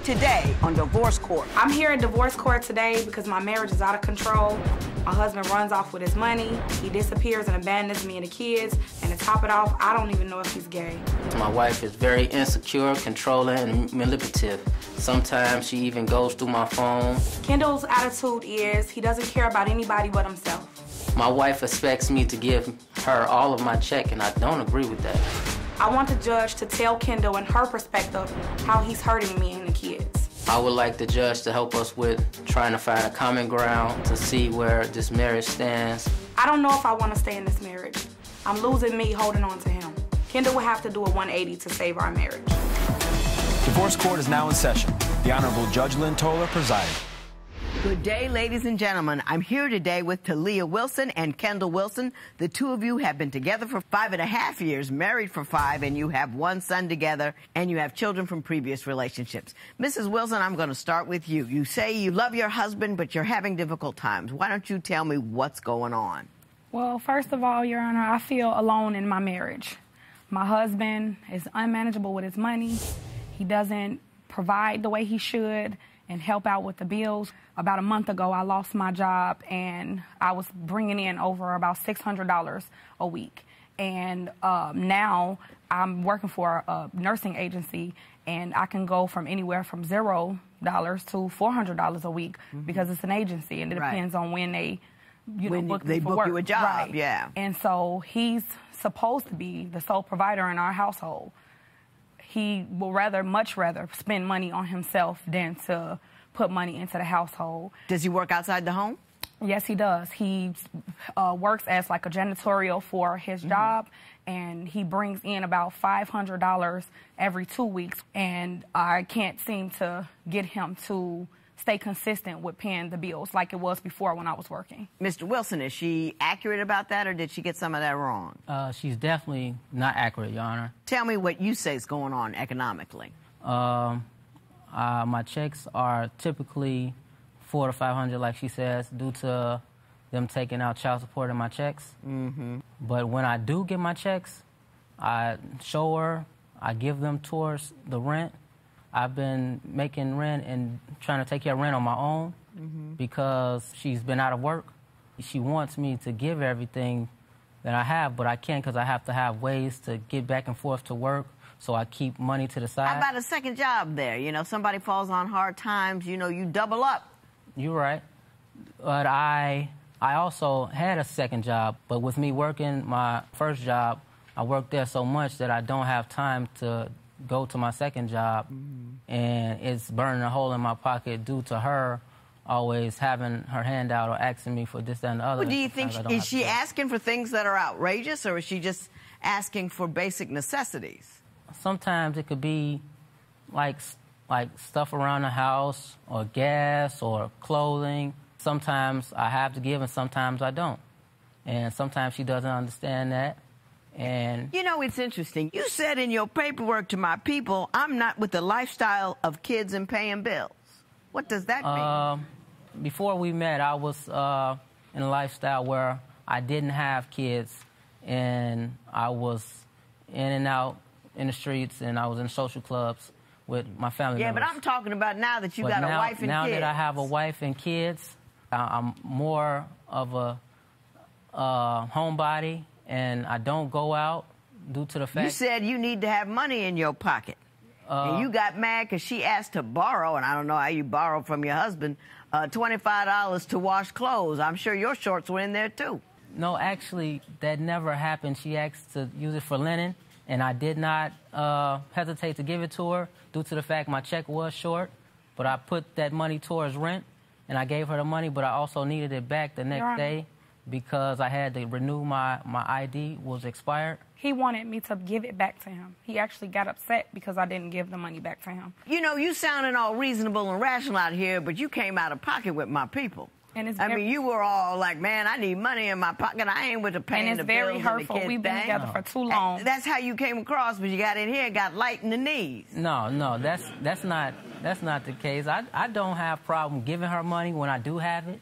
today on Divorce Court. I'm here at Divorce Court today because my marriage is out of control. My husband runs off with his money. He disappears and abandons me and the kids. And to top it off, I don't even know if he's gay. My wife is very insecure, controlling, and manipulative. Sometimes she even goes through my phone. Kendall's attitude is he doesn't care about anybody but himself. My wife expects me to give her all of my check, and I don't agree with that. I want the judge to tell Kendall in her perspective how he's hurting me and the kids. I would like the judge to help us with trying to find a common ground to see where this marriage stands. I don't know if I want to stay in this marriage. I'm losing me holding on to him. Kendall will have to do a 180 to save our marriage. Divorce Court is now in session. The Honorable Judge Lynn Toller presiding. Good day, ladies and gentlemen. I'm here today with Tahleia Wilson and Kendall Wilson. The two of you have been together for 5.5 years, married for 5, and you have one son together, and you have children from previous relationships. Mrs. Wilson, I'm going to start with you. You say you love your husband, but you're having difficult times. Why don't you tell me what's going on? Well, first of all, Your Honor, I feel alone in my marriage. My husband is unmanageable with his money. He doesn't provide the way he should and help out with the bills. About a month ago, I lost my job, and I was bringing in over about $600 a week. And now I'm working for a nursing agency, and I can go from anywhere from $0 to $400 a week because it's an agency, and it depends on when they, book me for work. You a job, right. Yeah. And so he's supposed to be the sole provider in our household. He will much rather spend money on himself than to put money into the household. Does he work outside the home? Yes, he does. He works as like a janitorial for his job, and he brings in about $500 every 2 weeks, and I can't seem to get him to stay consistent with paying the bills like it was before when I was working. Mr. Wilson, is she accurate about that, or did she get some of that wrong? She's definitely not accurate, Your Honor. Tell me what you say is going on economically. My checks are typically $400 to $500, like she says, due to them taking out child support in my checks. But when I do get my checks, I show her, I give them towards the rent. I've been making rent and trying to take care of rent on my own because she's been out of work. She wants me to give everything that I have, but I can't because I have to have ways to get back and forth to work, so I keep money to the side. How about a second job there? You know, somebody falls on hard times, you know, you double up. You're right. But I also had a second job, but with me working my first job, I worked there so much that I don't have time to go to my second job, and it's burning a hole in my pocket due to her always having her hand out or asking me for this, that, and the other. Well, do you think, is she asking for things that are outrageous, or is she just asking for basic necessities? Sometimes it could be like stuff around the house, or gas, or clothing. Sometimes I have to give, and sometimes I don't. And sometimes she doesn't understand that. And you know, it's interesting. You said in your paperwork to my people, I'm not with the lifestyle of kids and paying bills. What does that mean? Before we met, I was in a lifestyle where I didn't have kids, and I was in and out in the streets, and I was in social clubs with my family members. Yeah, but I'm talking about now that you got a wife and kids. Now that I have a wife and kids, I'm more of a homebody, and I don't go out due to the fact... You said you need to have money in your pocket. And you got mad because she asked to borrow, and I don't know how you borrow from your husband, $25 to wash clothes. I'm sure your shorts were in there, too. No, actually, that never happened. She asked to use it for linen, and I did not hesitate to give it to her due to the fact my check was short. But I put that money towards rent, and I gave her the money, but I also needed it back the next day because I had to renew my ID was expired. He wanted me to give it back to him. He actually got upset because I didn't give the money back to him. You know, you sounding all reasonable and rational out here, but you came out of pocket with my people. And it's I mean, you were all like, man, I need money in my pocket. I ain't with the paying the bills. And it's very hurtful. We've been together for too long. That's how you came across, but you got in here and got light in the knees. No, that's not the case. I don't have problem giving her money when I do have it,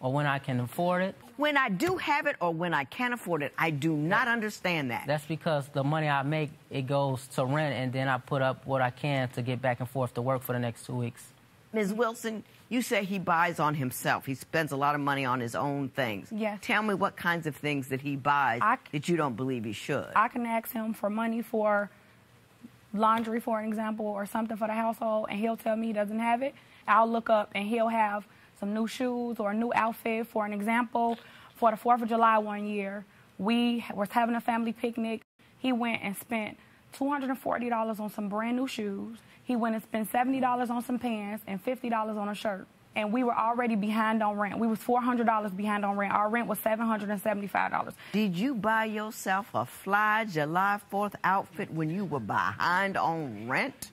or when I can afford it. When I do have it or when I can't afford it, I do not understand that. That's because the money I make, it goes to rent, and then I put up what I can to get back and forth to work for the next 2 weeks. Ms. Wilson, you say he buys on himself. He spends a lot of money on his own things. Yes. Tell me what kinds of things that he buys that you don't believe he should. I can ask him for money for laundry, for an example, or something for the household, and he'll tell me he doesn't have it. I'll look up, and he'll have some new shoes or a new outfit. For an example, for the 4th of July one year, we was having a family picnic. He went and spent $240 on some brand new shoes. He went and spent $70 on some pants and $50 on a shirt. And we were already behind on rent. We was $400 behind on rent. Our rent was $775. Did you buy yourself a fly July 4th outfit when you were behind on rent?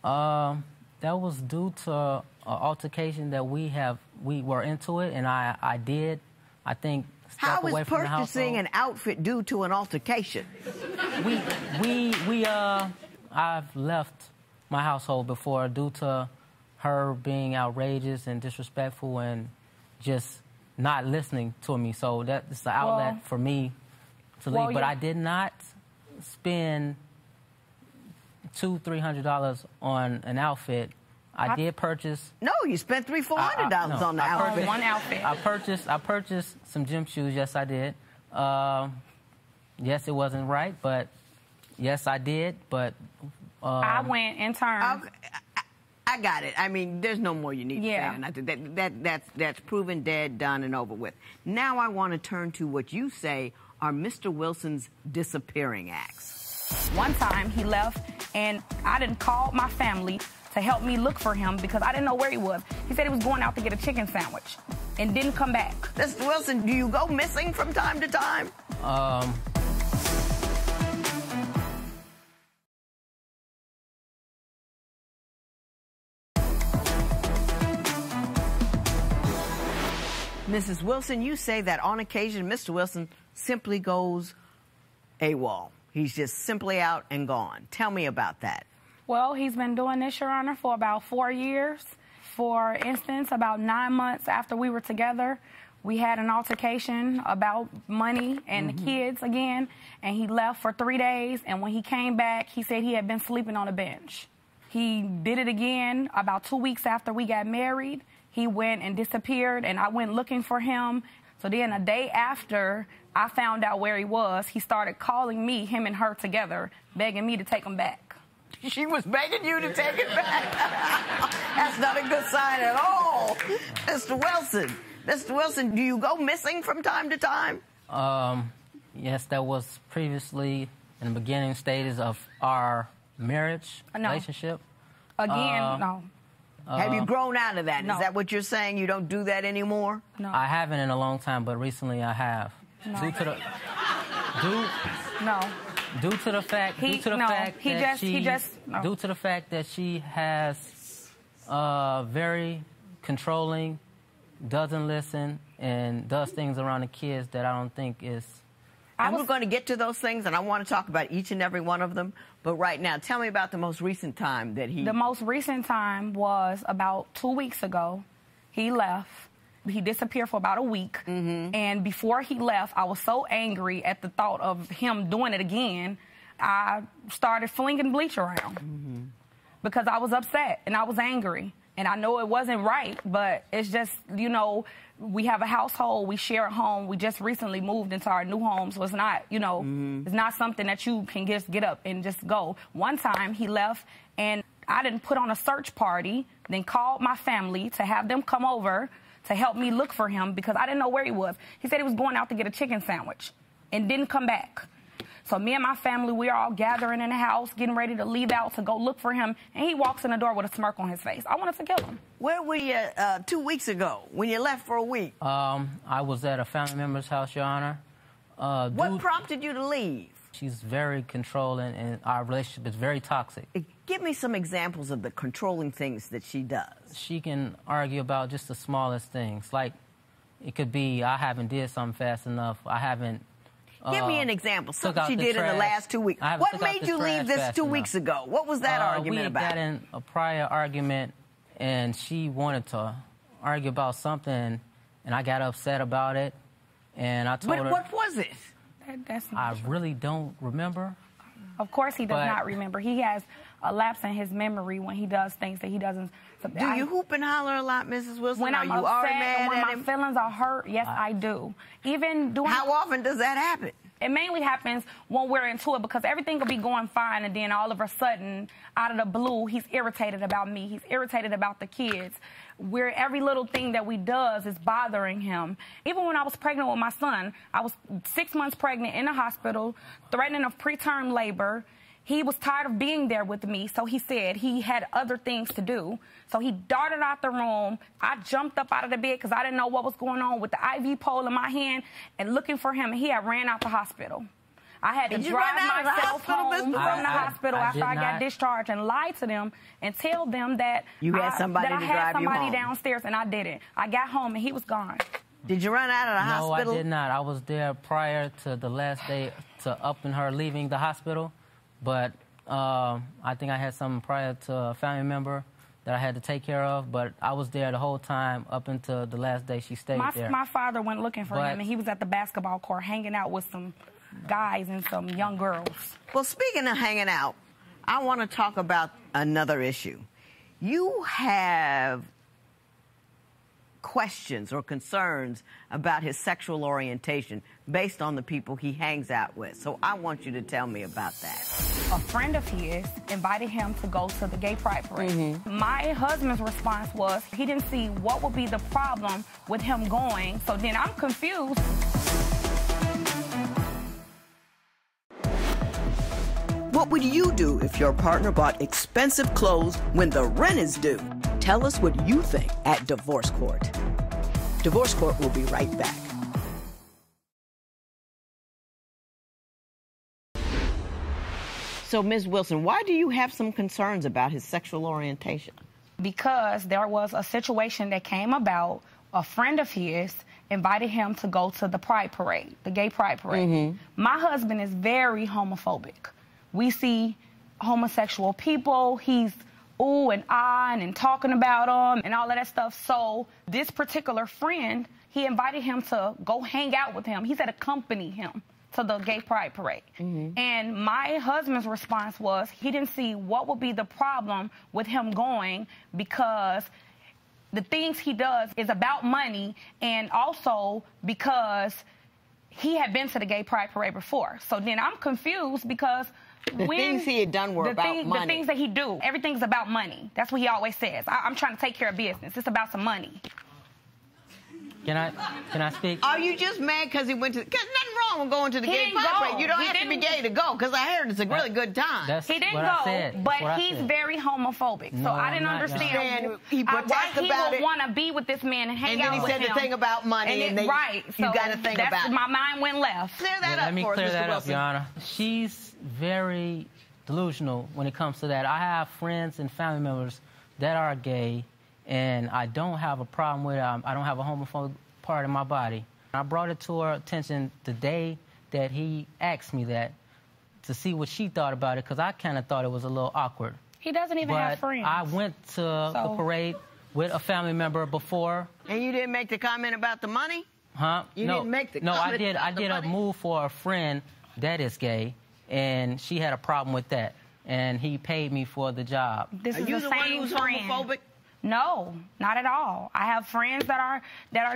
That was due to an altercation that we were into it, and I did, I think, step away from the household. How is purchasing an outfit due to an altercation? I've left my household before due to her being outrageous and disrespectful and just not listening to me. So that's the outlet for me to leave. But I did not spend $200-300 on an outfit. I did purchase. No, you spent $300-400 on the outfit. One outfit. I purchased some gym shoes. Yes, I did. Yes, it wasn't right, but yes, I did. But I went in turn. I got it. I mean, there's no more you need to say. And I think that's proven, dead, done, and over with. Now I want to turn to what you say are Mr. Wilson's disappearing acts. One time he left, and I didn't call my family to help me look for him because I didn't know where he was. He said he was going out to get a chicken sandwich and didn't come back. Mr. Wilson, do you go missing from time to time? Mrs. Wilson, you say that on occasion, Mr. Wilson simply goes AWOL. He's just simply out and gone. Tell me about that. Well, he's been doing this, Your Honor, for about 4 years. For instance, about 9 months after we were together, we had an altercation about money and the kids again, and he left for 3 days, and when he came back, he said he had been sleeping on a bench. He did it again about 2 weeks after we got married. He went and disappeared, and I went looking for him. So then a day after I found out where he was, he started calling me, him and her together, begging me to take him back. She was begging you to take it back? That's not a good sign at all. Mr. Wilson, do you go missing from time to time? Yes, that was previously in the beginning stages of our marriage relationship. Again, no. Have you grown out of that? No. Is that what you're saying? You don't do that anymore? No. I haven't in a long time, but recently I have. No. Due to the fact that she has very controlling, doesn't listen, and does things around the kids that I don't think is. And we're going to get to those things, and I want to talk about each and every one of them. But right now, tell me about the most recent time that he... The most recent time was about 2 weeks ago. He left. He disappeared for about a week. And before he left, I was so angry at the thought of him doing it again, I started flinging bleach around because I was upset and I was angry. And I know it wasn't right, but it's just, you know, we have a household, we share a home. We just recently moved into our new home, so it's not, you know, it's not something that you can just get up and just go. One time he left, and I didn't put on a search party, then called my family to have them come over to help me look for him because I didn't know where he was. He said he was going out to get a chicken sandwich and didn't come back. So me and my family, we're all gathering in the house, getting ready to leave out to go look for him, and he walks in the door with a smirk on his face. I wanted to kill him. Where were you 2 weeks ago when you left for a week? I was at a family member's house, Your Honor. What prompted you to leave? She's very controlling, and our relationship is very toxic. Give me some examples of the controlling things that she does. She can argue about just the smallest things. Like, it could be, I haven't did something fast enough. I haven't... Give me an example. Something she did in the last 2 weeks. What made you leave this 2 weeks ago? What was that argument about? We had got in a prior argument, and she wanted to argue about something, and I got upset about it, and I told her... What was it? I really don't remember. Of course he does not remember. He has a lapse in his memory when he does things that he doesn't... Do you hoop and holler a lot, Mrs. Wilson? When I'm upset and when my feelings are hurt, yes, I do. Even doing... How often does that happen? It mainly happens when we're into it, because everything will be going fine, and then all of a sudden, out of the blue, he's irritated about me. He's irritated about the kids. Every little thing that we does is bothering him. Even when I was pregnant with my son, I was 6 months pregnant in the hospital, threatening of preterm labor. He was tired of being there with me, so he said he had other things to do. So he darted out the room. I jumped up out of the bed because I didn't know what was going on with the IV pole in my hand and looking for him, and he had ran out the hospital. I had to drive myself home from the hospital after I got discharged and lie to them and tell them that I had somebody downstairs, and I didn't. I got home, and he was gone. Did you run out of the hospital? No, I did not. I was there prior to the last day to up and her leaving the hospital. But I think I had something prior to a family member that I had to take care of. But I was there the whole time up until the last day she stayed there. My father went looking for him, and he was at the basketball court hanging out with some guys and some young girls. Well, speaking of hanging out, I want to talk about another issue. You have questions or concerns about his sexual orientation based on the people he hangs out with. So I want you to tell me about that. A friend of his invited him to go to the gay pride parade. My husband's response was he didn't see what would be the problem with him going. So then I'm confused. What would you do if your partner bought expensive clothes when the rent is due? Tell us what you think at Divorce Court. Divorce Court will be right back. So, Ms. Wilson, why do you have some concerns about his sexual orientation? Because there was a situation that came about. A friend of his invited him to go to the pride parade, the gay pride parade. My husband is very homophobic. We see homosexual people, he's ooh and ah and talking about them and all of that stuff. So this particular friend, he invited him to go hang out with him. He said accompany him to the gay pride parade. And my husband's response was he didn't see what would be the problem with him going, because the things he does is about money, and also because he had been to the gay pride parade before. So then I'm confused, because the things he had done were about money. The things that he do, everything's about money. That's what he always says. I'm trying to take care of business. It's about some money. Can I speak? Are you just mad because he went to... Because nothing wrong with going to the gay pride parade. You don't have to be gay to go, because I heard it's a really good time. He didn't go, but he's very homophobic. So I didn't understand why he would want to be with this man and hang out with him. And then he said the thing about money, and right. You got to think about it. My mind went left. Clear that up Let me for us, clear Mr. that Wilson. up, Your Honor. She's very delusional when it comes to that. I have friends and family members that are gay, and I don't have a problem with it. I don't have a homophobic part of my body. I brought it to her attention the day that he asked me that, to see what she thought about it, because I kind of thought it was a little awkward. He doesn't even have friends. I went to the parade with a family member before. And you didn't make the comment about the money? Huh? You didn't make the comment I did. about I did a move for a friend that is gay, and she had a problem with that, and he paid me for the job. Are you the one who's homophobic? No, not at all. I have friends that are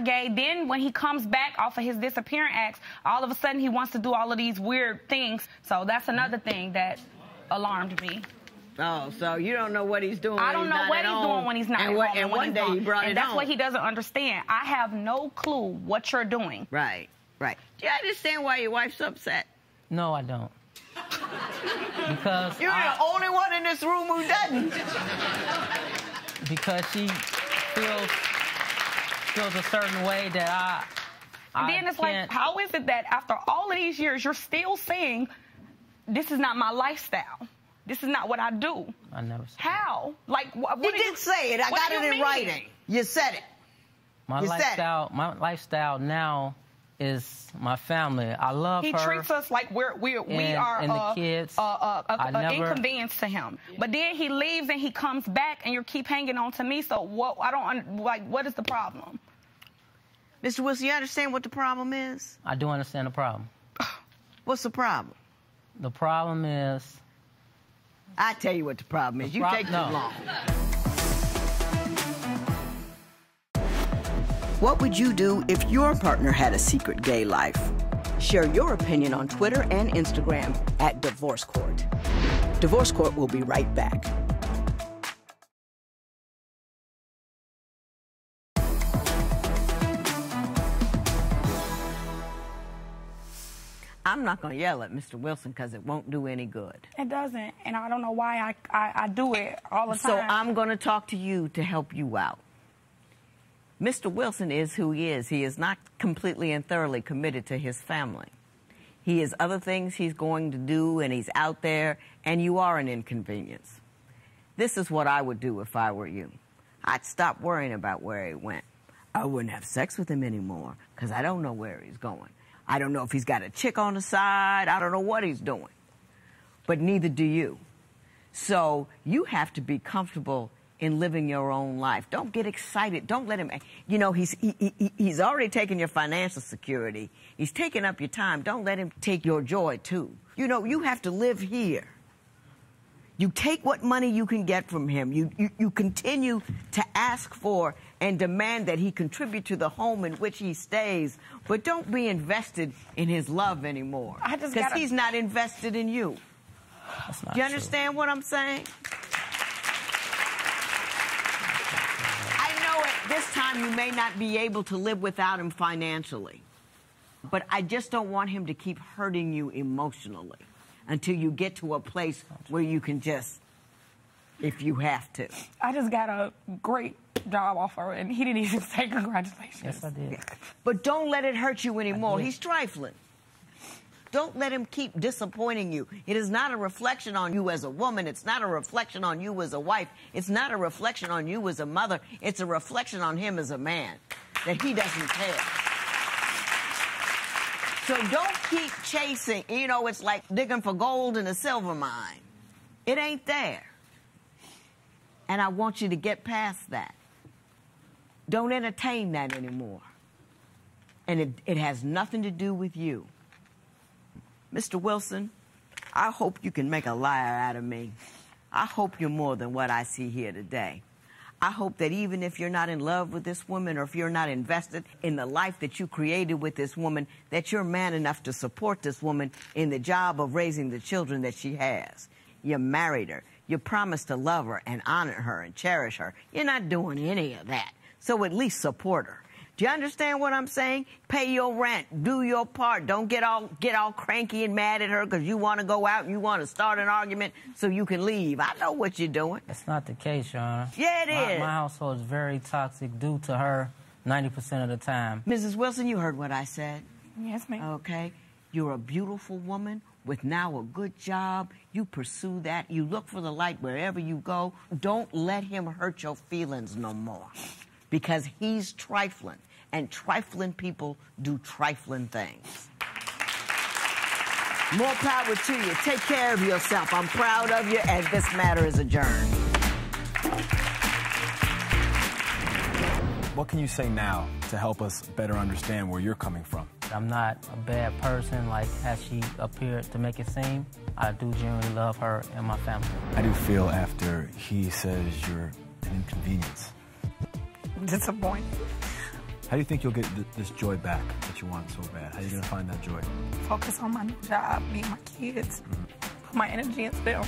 gay. Then when he comes back off of his disappearance acts, all of a sudden he wants to do all of these weird things. So that's another thing that alarmed me. Oh, so you don't know what he's doing. I don't know what he's doing when he's not at home. And one day he brought it home. And that's what he doesn't understand. I have no clue what you're doing. Right, right. Do you understand why your wife's upset? No, I don't. Because you're the only one in this room who doesn't. Because she feels a certain way that and then it's like, how is it that after all of these years you're still saying this is not my lifestyle? This is not what I do. I never said how? Like, what you did say it. I got it in writing. You said it. My lifestyle now is my family. I love her. He treats us like we are the kids. An inconvenience to him. But then he leaves and he comes back and you keep hanging on to me. So what? I don't like. What is the problem? Mr. Wilson, you understand what the problem is? I do understand the problem. What's the problem? The problem is... I tell you what the problem is. You take too long. What would you do if your partner had a secret gay life? Share your opinion on Twitter and Instagram at Divorce Court. Divorce Court will be right back. I'm not going to yell at Mr. Wilson because it won't do any good. It doesn't, and I don't know why I do it all the time. So I'm going to talk to you to help you out. Mr. Wilson is who he is. He is not completely and thoroughly committed to his family. He has other things he's going to do, and he's out there, and you are an inconvenience. This is what I would do if I were you. I'd stop worrying about where he went. I wouldn't have sex with him anymore because I don't know where he's going. I don't know if he's got a chick on the side. I don't know what he's doing. But neither do you. So you have to be comfortable in living your own life. Don't get excited. Don't let him, you know, he's already taken your financial security. He's taken up your time. Don't let him take your joy, too. You know, you have to live here. You take what money you can get from him. You continue to ask for and demand that he contribute to the home in which he stays, but don't be invested in his love anymore. Because he's not invested in you. That's not Do you understand what I'm saying? I know at this time you may not be able to live without him financially, but I just don't want him to keep hurting you emotionally until you get to a place where you can just, if you have to. I just got a great job offer, and he didn't even say congratulations. Yes, I did. But don't let it hurt you anymore. He's trifling. Don't let him keep disappointing you. It is not a reflection on you as a woman. It's not a reflection on you as a wife. It's not a reflection on you as a mother. It's a reflection on him as a man, that he doesn't care. So don't keep chasing. You know, it's like digging for gold in a silver mine. It ain't there. And I want you to get past that. Don't entertain that anymore. And it has nothing to do with you. Mr. Wilson, I hope you can make a liar out of me. I hope you're more than what I see here today. I hope that even if you're not in love with this woman, or if you're not invested in the life that you created with this woman, that you're man enough to support this woman in the job of raising the children that she has. You married her. You promised to love her and honor her and cherish her. You're not doing any of that. So at least support her. Do you understand what I'm saying? Pay your rent. Do your part. Don't get all cranky and mad at her because you want to go out and you want to start an argument so you can leave. I know what you're doing. That's not the case, Your Honor. Yeah, it is. My household is very toxic due to her 90% of the time. Mrs. Wilson, you heard what I said. Yes, ma'am. Okay. You're a beautiful woman with now a good job. You pursue that. You look for the light wherever you go. Don't let him hurt your feelings no more because he's trifling. And trifling people do trifling things. More power to you. Take care of yourself. I'm proud of you, and this matter is adjourned. What can you say now to help us better understand where you're coming from? I'm not a bad person, like as she appeared to make it seem. I do genuinely love her and my family. How do you feel after he says you're an inconvenience? Disappointed. How do you think you'll get this joy back that you want so bad? How are you going to find that joy? Focus on my new job, me and my kids. Put my energy into them.